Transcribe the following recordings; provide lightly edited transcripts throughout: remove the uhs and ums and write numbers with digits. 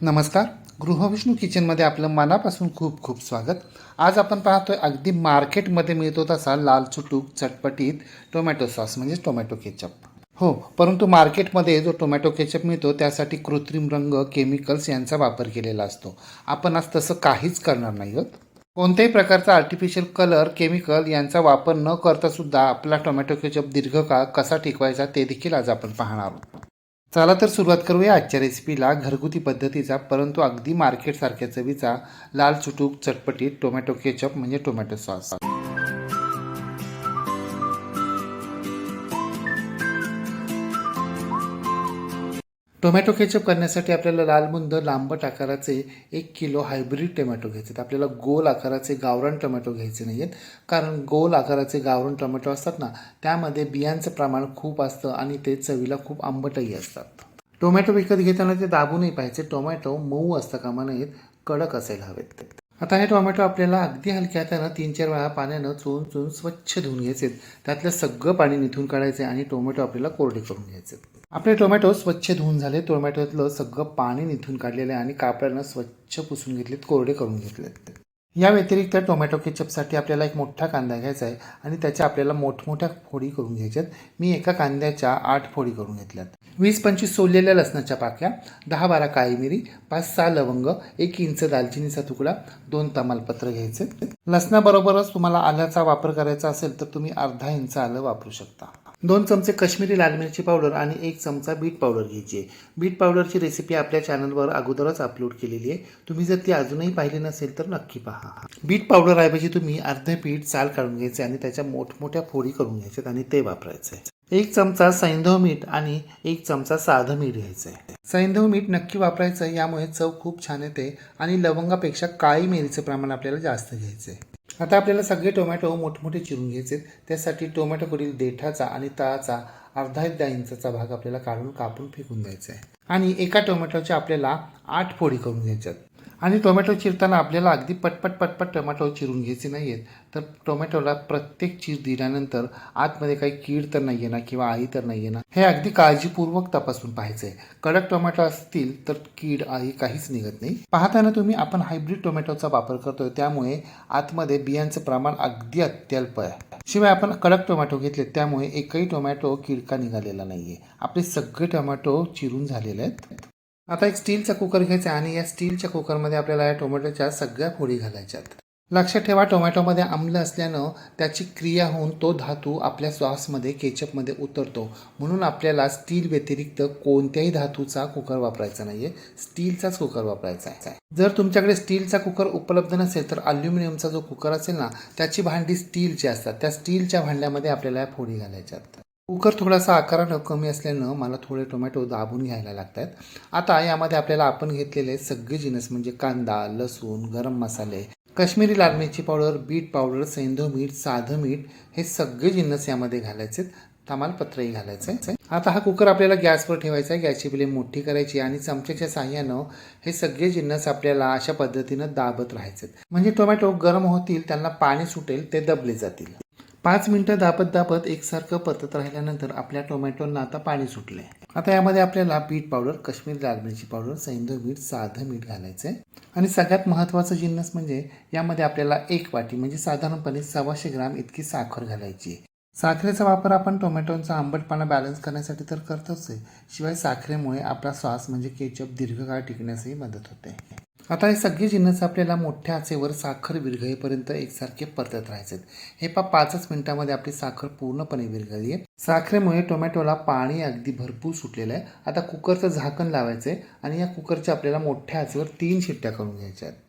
नमस्कार. गृहविष्णू किचनमध्ये आपलं मनापासून खूप खूप स्वागत. आज आपण पाहतोय अगदी मार्केटमध्ये मिळतो तसा लाल चुटूक चटपटीत टोमॅटो सॉस म्हणजेच टोमॅटो केचप. हो, परंतु मार्केटमध्ये जो टोमॅटो केचप मिळतो त्यासाठी कृत्रिम रंग, केमिकल्स यांचा वापर केलेला असतो. आपण आज तसं काहीच करणार नाही आहोत. कोणत्याही प्रकारचा आर्टिफिशियल कलर, केमिकल यांचा वापर न करता सुद्धा आपला टोमॅटो केचप दीर्घकाळ कसा टिकवायचा ते देखील आज आपण पाहणार आहोत. चला तर सुरुवात करूया आजच्या रेसिपीला. घरगुती पद्धतीचा परंतु अगदी मार्केटसारख्या चवीचा लाल चुटूक चटपटीत टोमॅटो केचप म्हणजे टोमॅटो सॉस. टोमॅटो केचप करण्यासाठी आपल्याला लालबुंद लांबट आकाराचे 1 किलो हायब्रिड टोमॅटो घ्यायचे आहेत. आपल्याला गोल आकाराचे गावरान टोमॅटो घ्यायचे नाही आहेत, कारण गोल आकाराचे गावरान टोमॅटो असतात ना, त्यामध्ये बियांचं प्रमाण खूप असतं आणि ते चवीला खूप आंबटही असतात. टोमॅटो विकत घेताना ते दाबू नाही पाहिजे. टोमॅटो मऊ असता कामा नयेत, कडक असायला हवेत. आता हे टोमॅटो आपल्याला अगदी हलक्या हातानं 3-4 वेळा पाण्यानं चोळून स्वच्छ धुवून घ्यायचे. त्यातलं सगळं पाणी निथून काढायचे आणि टोमॅटो आपल्याला कोरडे करून घ्यायचे. आपले टोमॅटो स्वच्छ धुवून झाले. टोमॅटोतलं सगळं पाणी निथून काढलेलं आहे आणि कापडानं स्वच्छ पुसून घेतलेत, कोरडे करून घेतलेत. या व्यतिरिक्त टोमॅटो केचपसाठी आपल्याला एक मोठा कांदा घ्यायचा आहे आणि त्याच्या आपल्याला मोठमोठ्या फोडी करून घ्यायच्यात. मी एका कांद्याच्या 8 फोडी करून घेतल्यात. 20-25 सोललेल्या लसणाच्या पाकळ्या, 10-12 काळी मिरी, 5-6 लवंग, 1 इंच दालचिनीचा तुकडा, 2 तमालपत्र घ्यायचे. लसणाबरोबरच तुम्हाला आल्याचा वापर करायचा असेल तर तुम्ही अर्धा इंच आलं वापरू शकता. 2 चमचे काश्मीरी लाल मिरची पावडर आणि 1 चमचा बीट पावडर घ्यायची आहे. बीट पावडरची रेसिपी आपल्या चॅनलवर अगोदरच अपलोड केलेली आहे. तुम्ही जर ती अजूनही पाहिली नसेल तर नक्की पहा. बीट पावडर ऐवजी तुम्ही अर्धे पीठ साल काढून घ्यायचे आणि त्याच्या मोठमोठ्या फोडी करून घ्यायच्यात आणि ते वापरायचे. 1 चमचा सैंधव मीठ आणि 1 चमचा साधं मीठ घ्यायचं आहे. सैंधव मीठ नक्की वापरायचं, यामुळे चव खूप छान येते आणि लवंगापेक्षा काळी मिरीचं प्रमाण आपल्याला जास्त घ्यायचं आहे. आता आपल्याला सगळे टोमॅटो मोठमोठे चिरून घ्यायचे. त्यासाठी टोमॅटोकडील देठाचा आणि तळाचा अर्धा इंचाचा भाग आपल्याला कापून फेकून द्यायचा आहे आणि एका टोमॅटोच्या आपल्याला 8 फोडी करून घ्यायच्यात. आणि टोमॅटो चिरताना आपल्याला अगदी पटपट टोमॅटो चिरून घ्यायचे नाही आहेत, तर टोमॅटोला प्रत्येक चीर दिल्यानंतर आतमध्ये काही कीड तर नाही आहे ना किंवा आई तर नाही आहे ना, हे अगदी काळजीपूर्वक तपासून पाहायचं आहे. कडक टोमॅटो असतील तर कीड आई काहीच निघत नाही. पाहताना तुम्ही आपण हायब्रिड टोमॅटोचा वापर करतोय, त्यामुळे आतमध्ये बियांचं प्रमाण अगदी अत्यल्प आहे. शिवाय आपण कडक टोमॅटो घेतले त्यामुळे एकही टोमॅटो किडका निघालेला नाहीये. आपले सगळे टोमॅटो चिरून झालेले आहेत. आता एक स्टीलचा कुकर घ्यायचा आणि या स्टीलच्या कुकरमध्ये आपल्याला या टोमॅटोच्या सगळ्या फोडी घालायच्यात. लक्षात ठेवा, टोमॅटोमध्ये आम्ल असल्यानं त्याची क्रिया होऊन तो धातू आपल्या सॉसमध्ये, केचपमध्ये उतरतो. म्हणून आपल्याला स्टील व्यतिरिक्त कोणत्याही धातूचा कुकर वापरायचा नाहीये, स्टीलचाच कुकर वापरायचा आहे. जर तुमच्याकडे स्टीलचा कुकर उपलब्ध नसेल तर अल्युमिनियमचा जो कुकर असेल ना, त्याची भांडी स्टीलची असतात. त्या स्टीलच्या भांड्यामध्ये आपल्याला या फोडी घालायच्यात. कुकर थोडासा आकारानं कमी असल्यानं मला थोडे टोमॅटो दाबून घ्यायला लागत आहेत. आता यामध्ये आपल्याला आपण घेतलेले सगळे जिन्नस म्हणजे कांदा, लसूण, गरम मसाले, काश्मीरी लाल मिरची पावडर, बीट पावडर, सैंधव मीठ, साधं मीठ, हे सगळे जिन्नस यामध्ये घालायचे. तमालपत्रही घालायचं आहे. आता हा कुकर आपल्याला गॅसवर ठेवायचा आहे. गॅसची फ्लेम मोठी करायची आणि चमच्याच्या साहाय्यानं हे सगळे जिन्नस आपल्याला अशा पद्धतीनं दाबत राहायचे. म्हणजे टोमॅटो गरम होतील, त्यांना पाणी सुटेल, ते दबले जातील. 5 मिनिटं दाबत एकसारखं परतत राहिल्यानंतर आपल्या टोमॅटोंना आता पाणी सुटले. आता यामध्ये आपल्याला बीट पावडर, काश्मीरी लाल मिरची पावडर, सैंधव मीठ, साधं मीठ घालायचं आहे. आणि सगळ्यात महत्त्वाचं जिन्नस म्हणजे यामध्ये आपल्याला 1 वाटी म्हणजे साधारणपणे 125 ग्राम इतकी साखर घालायची आहे. साखरेचा वापर आपण टोमॅटोंचा आंबटपणा बॅलन्स करण्यासाठी तर करतोच आहे, शिवाय साखरेमुळे आपला सॉस म्हणजे केचप दीर्घकाळ टिकण्यासही मदत होते. आता हे सगळे जिन्नस आपल्याला मोठ्या आचेवर साखर विरघळेपर्यंत एकसारखे परतत राहायचे. हे 5च मिनिटांमध्ये आपली साखर पूर्णपणे विरघळली आहे. साखरेमुळे टोमॅटोला पाणी अगदी भरपूर सुटलेलं आहे. आता कुकरचं झाकण लावायचं आहे आणि या कुकरच्या आपल्याला मोठ्या आचेवर 3 शिट्ट्या करून घ्यायच्या आहेत.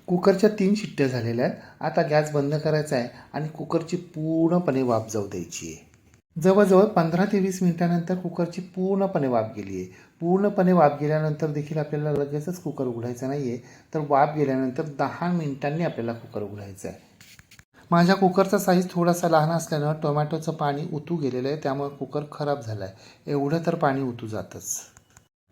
कुकरच्या 3 शिट्ट्या झालेल्या आहेत. आता गॅस बंद करायचा आहे आणि कुकरची पूर्णपणे वाफ जाऊ द्यायची आहे. जवळजवळ 15 ते 20 मिनिटानंतर कुकरची पूर्णपणे वाफ गेली आहे. पूर्णपणे वाफ गेल्यानंतर देखील आपल्याला लगेचच कुकर उघडायचा नाही आहे, तर वाफ गेल्यानंतर 10 मिनिटांनी आपल्याला कुकर उघडायचा आहे. माझ्या कुकरचा साईज थोडासा लहान असल्यानं टोमॅटोचं पाणी उतू गेलेलं आहे, त्यामुळे कुकर खराब झाला आहे. एवढं तर पाणी उतू जातंच.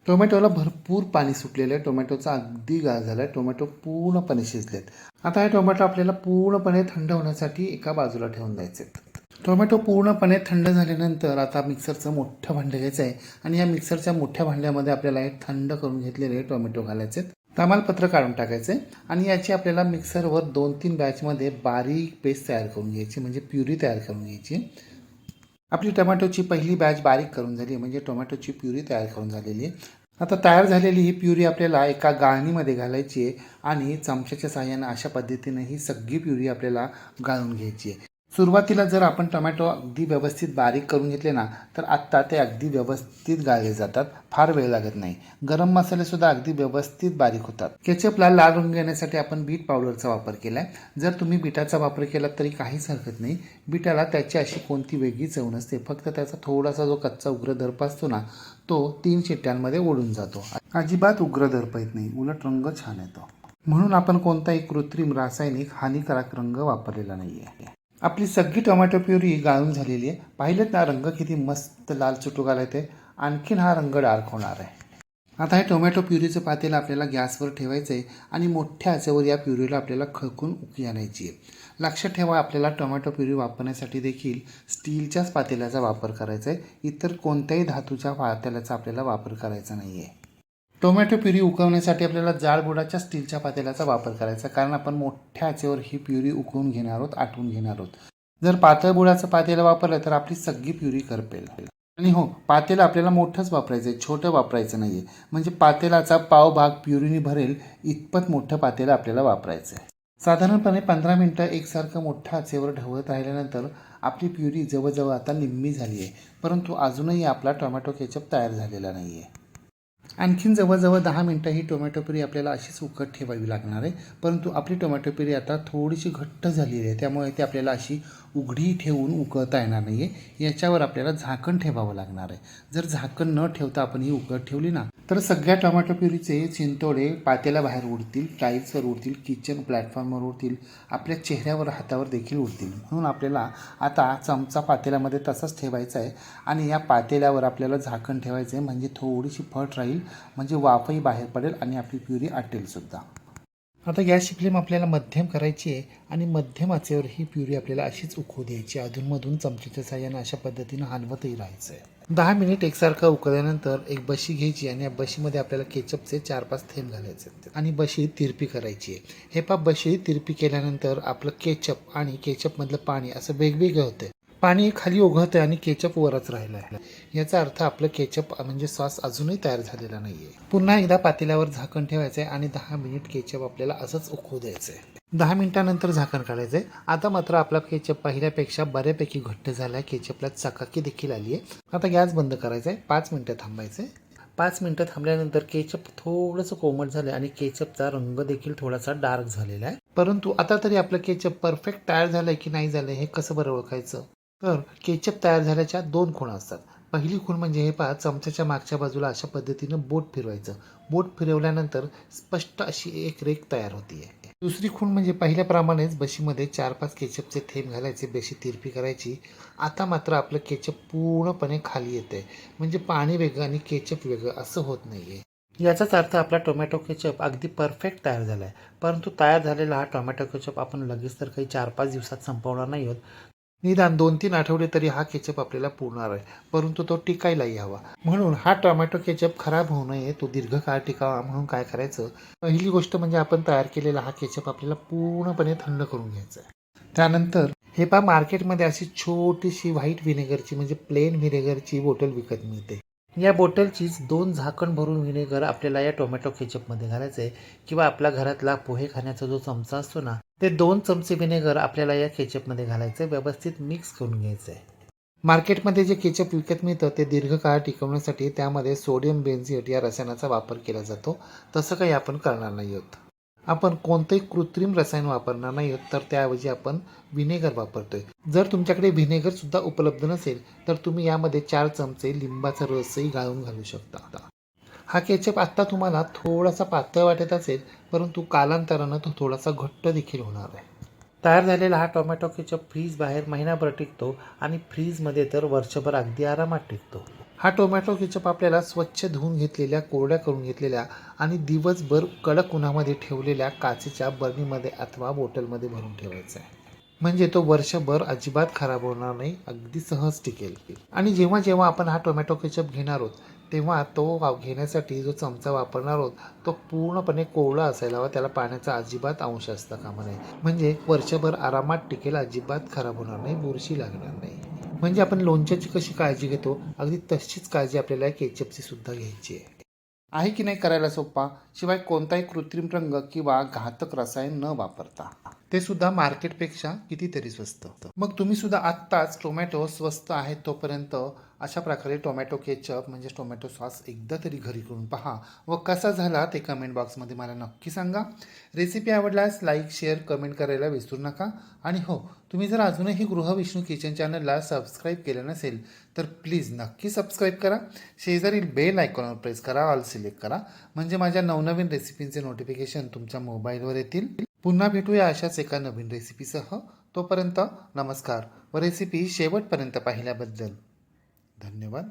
टोमॅटोला भरपूर पाणी सुटलेलं आहे. टोमॅटोचा अगदी गाळ झाला आहे. टोमॅटो पूर्णपणे शिजलेत. आता हे टोमॅटो आपल्याला पूर्णपणे थंड होण्यासाठी एका बाजूला ठेवून द्यायचे. टोमॅटो पूर्णपणे थंड झाल्यानंतर आता मिक्सरचं मोठं भांडं घ्यायचं आहे आणि या मिक्सरच्या मोठ्या भांड्यामध्ये आपल्याला हे थंड करून घेतलेले टोमॅटो घालायचे. तमालपत्र काढून टाकायचे आणि याची आपल्याला मिक्सरवर 2-3 बॅचमध्ये बारीक पेस्ट तयार करून घ्यायची, म्हणजे प्युरी तयार करून घ्यायची. आपली टोमॅटोची पहिली बॅच बारीक करून झाली, म्हणजे टोमॅटोची प्युरी तयार करून झालेली आहे. आता तयार झालेली ही प्युरी आपल्याला एका गाळणीमध्ये घालायची आहे आणि चमच्याच्या साहाय्याने अशा पद्धतीने ही सगळी प्युरी आपल्याला गाळून घ्यायची आहे. सुरुवातीला जर आपण टोमॅटो अगदी व्यवस्थित बारीक करून घेतले ना, तर आत्ता ते अगदी व्यवस्थित गाळले जातात, फार वेळ लागत नाही. गरम मसालेसुद्धा अगदी व्यवस्थित बारीक होतात. केचपला लाल रंग येण्यासाठी आपण बीट पावडरचा वापर केला आहे. जर तुम्ही बीटाचा वापर केला तरी काहीच हरकत नाही. बीटाला त्याची अशी कोणती वेगळी चव नसते, फक्त त्याचा थोडासा जो कच्चा उग्र दर्प असतो ना, तो 3 शिट्ट्यांमध्ये ओढून जातो. अजिबात उग्र दर्प येत नाही, उलट रंग छान येतो. म्हणून आपण कोणताही कृत्रिम रासायनिक हानिकारक रंग वापरलेला नाही आहे. आपली सगळी टोमॅटो प्युरी गाळून झालेली आहे. पाहिलेत ना रंग किती मस्त लाल चुटूक आला ते. आणखीन हा रंग डार्क होणार आहे. आता हे टोमॅटो प्युरीचं पातेलं आपल्याला गॅसवर ठेवायचं आहे आणि मोठ्या आचेवर या प्युरीला आपल्याला खळकून उकळी आणायची आहे. लक्षात ठेवा, आपल्याला टोमॅटो प्युरी वापरण्यासाठी देखील स्टीलच्याच पातेल्याचा वापर करायचा आहे. इतर कोणत्याही धातूच्या पातेल्याचा आपल्याला वापर करायचा नाही आहे. टोमॅटो प्युरी उकळवण्यासाठी आपल्याला जाड बुडाच्या स्टीलच्या पातेल्याचा वापर करायचा, कारण आपण मोठ्या आचेवर ही प्युरी उकळून घेणार आहोत, आटवून घेणार आहोत. जर पातळ बुडाचं पातेलं वापरलं तर आपली सगळी प्युरी करपेल. आणि हो, पातेलं आपल्याला मोठंच वापरायचं आहे, छोटं वापरायचं नाही आहे. म्हणजे पातेलाचा पाव भाग प्युरीने भरेल इतपत मोठं पातेलं आपल्याला वापरायचं आहे. साधारणपणे 15 मिनटं एकसारखं मोठ्या आचेवर ढवळत राहिल्यानंतर आपली प्युरी जवळजवळ आता निम्मी झाली आहे, परंतु अजूनही आपला टोमॅटो केचप तयार झालेला नाही आहे. आणखीन जवळजवळ 10 मिनटं ही टोमॅटो प्युरी आपल्याला अशीच उकळत ठेवावी लागणार आहे. परंतु आपली टोमॅटो प्युरी आता थोडीशी घट्ट झालेली आहे, त्यामुळे ती आपल्याला अशी उघडी ठेवून उकळता येणार नाही आहे. याच्यावर आपल्याला झाकण ठेवावं लागणार आहे. जर झाकण न ठेवता आपण ही उकळत ठेवली ना, तर सगळ्या टोमॅटो प्युरीचे चिंतोडे पातेल्या बाहेर उडतील, टाईल्सवर उडतील, किचन प्लॅटफॉर्मवर उडतील, आपल्या चेहऱ्यावर हातावर देखील उडतील. म्हणून आपल्याला आता चमचा पातेल्यामध्ये तसाच ठेवायचा आहे आणि या पातेल्यावर आपल्याला झाकण ठेवायचं आहे, म्हणजे थोडीशी फट राहील, म्हणजे वाफही बाहेर पडेल आणि आपली प्युरी आटेल सुद्धा. आता गॅसची फ्लेम आपल्याला मध्यम करायची आहे आणि मध्यम आचेवर ही प्युरी आपल्याला अशीच उकळू द्यायची. अधूनमधून चमच्याच्या साहाय्याने अशा पद्धतीनं हलवतही राहायचं आहे. 10 मिनिट एकसारखं उकळल्यानंतर एक बशी घ्यायची आणि या बशीमध्ये आपल्याला केचपचे 4-5 थेंब घालायचे आणि बशी तिरपी करायची आहे. हे बशी तिरपी केल्यानंतर आपलं केचप आणि केचपमधलं पाणी असं वेगवेगळं होतं. पाणी खाली ओघळतं आणि केचप वरच राहिलं आहे. याचा अर्थ आपलं केचप म्हणजे सॉस अजूनही तयार झालेला नाही आहे. पुन्हा एकदा पातेल्यावर झाकण ठेवायचं आहे आणि 10 मिनिट केचप आपल्याला असंच उकळू द्यायचं आहे. 10 मिनिटानंतर झाकण काढायचं आहे. आता मात्र आपला केचप पहिल्यापेक्षा बऱ्यापैकी घट्ट झाला आहे. केचपला चकाकी देखील आली आहे. आता गॅस बंद करायचा आहे. 5 मिनिटं थांबायचं आहे. 5 मिनिटं थांबल्यानंतर केचप थोडंसं कोमट झालं आणि केचपचा रंग देखील थोडासा डार्क झालेला आहे. परंतु आता तरी आपलं केचप परफेक्ट तयार झालं की नाही झालं हे कसं बरं ओळखायचं? तर केचप तयार झाल्याच्या 2 खुणा असतात. पहिली खूण म्हणजे हे पहा, चमच्याच्या मागच्या बाजूला अशा पद्धतीनं बोट फिरवायचं. बोट फिरवल्यानंतर स्पष्ट अशी एक रेख तयार होती आहे. दुसरी खूण म्हणजे पहिल्याप्रमाणेच बशीमध्ये 4-5 केचपचे थेंब घालायचे, बशी तिरपी करायची. आता मात्र आपलं केचप पूर्णपणे खाली येतं आहे, म्हणजे पाणी वेगळं आणि केचप वेगळं असं होत नाही आहे. याचाच अर्थ आपला टोमॅटो केचप अगदी परफेक्ट तयार झाला आहे. परंतु तयार झालेला हा टोमॅटो केचप आपण लगेच तर काही 4-5 दिवसात संपवणार नाही आहोत. निदान 2-3 आठवडे तरी हा केचप आपल्याला पुरणार आहे, परंतु तो टिकायलाही हवा. म्हणून हा टोमॅटो केचप खराब होऊ नये, तो दीर्घकाळ टिकावा म्हणून काय करायचं, पहिली गोष्ट म्हणजे आपण तयार केलेला हा केचप आपल्याला पूर्णपणे थंड करून घ्यायचा आहे. त्यानंतर हे पहा, मार्केटमध्ये अशी छोटीशी व्हाईट व्हिनेगरची म्हणजे प्लेन व्हिनेगरची बॉटल विकत मिळते. या बॉटलचीच 2 झाकण भरून व्हिनेगर आपल्याला या टोमॅटो केचपमध्ये घालायचं आहे, किंवा आपल्या घरातला पोहे खाण्याचा जो चमचा असतो ना, ते 2 चमचे व्हिनेगर आपल्याला या केचपमध्ये घालायचं आहे. व्यवस्थित मिक्स करून घ्यायचं आहे. मार्केटमध्ये जे केचप विकत मिळतं ते दीर्घकाळ टिकवण्यासाठी त्यामध्ये सोडियम बेन्झोएट या रसायनाचा वापर केला जातो. तसं काही आपण करणार नाही आहोत. आपण कोणतंही कृत्रिम रसायन वापरणार नाही आहोत, तर त्याऐवजी आपण व्हिनेगर वापरतोय. जर तुमच्याकडे व्हिनेगर सुद्धा उपलब्ध नसेल तर तुम्ही यामध्ये 4 चमचे लिंबाचा रसही गाळून घालू शकता. हा केचप आत्ता तुम्हाला थोडासा पातळ वाटत असेल, परंतु कालांतरानं तो थोडासा घट्ट देखील होणार आहे. तयार झालेला हा टोमॅटो केचप फ्रीज बाहेर महिनाभर टिकतो आणि फ्रीजमध्ये तर वर्षभर अगदी आरामात टिकतो. हा टोमॅटो केचप आपल्याला स्वच्छ धुवून घेतलेल्या, कोरड्या करून घेतलेल्या आणि दिवसभर कडक उन्हामध्ये ठेवलेल्या काचेच्या बरणीमध्ये अथवा बॉटलमध्ये भरून ठेवायचा आहे. म्हणजे तो वर्षभर अजिबात खराब होणार नाही, अगदी सहज टिकेल. आणि जेव्हा जेव्हा आपण हा टोमॅटो केचप घेणार आहोत तेव्हा तो घेण्यासाठी जो चमचा वापरणार आहोत तो पूर्णपणे कोवळा असायला हवा, त्याला पाण्याचा अजिबात अंश असता कामा नये. म्हणजे वर्षभर आरामात टिकेल, अजिबात खराब होणार नाही, बुरशी लागणार नाही. म्हणजे आपण लोणच्याची कशी काळजी घेतो अगदी तशीच काळजी आपल्याला केचपची सुद्धा घ्यायची आहे की नाही करायला सोपा. शिवाय कोणताही कृत्रिम रंग किंवा घातक रसायन न वापरता, ते सुद्धा मार्केटपेक्षा कितीतरी स्वस्त. मग तुम्ही सुद्धा आत्ताच टोमॅटो स्वस्त आहेत तोपर्यंत अशा प्रकारे टोमॅटो केचप म्हणजे टोमॅटो सॉस एकदा तरी घरी करून पहा व कसा झाला ते कमेंट बॉक्समध्ये मला नक्की सांगा. रेसिपी आवडल्यास लाईक शेअर कमेंट करायला विसरू नका. आणि हो, तुम्ही जर अजूनही गृहविष्णू किचन चॅनलला सबस्क्राईब केलं नसेल तर प्लीज नक्की सबस्क्राईब करा. शेजारील बेल आयकॉनवर प्रेस करा, ऑल सिलेक्ट करा, म्हणजे माझ्या नवनवीन रेसिपींचे नोटिफिकेशन तुमच्या मोबाईलवर येतील. पुन्हा भेटूया अशाच एका नवीन रेसिपीसह. तोपर्यंत नमस्कार व रेसिपी शेवटपर्यंत पाहिल्याबद्दल धन्यवाद.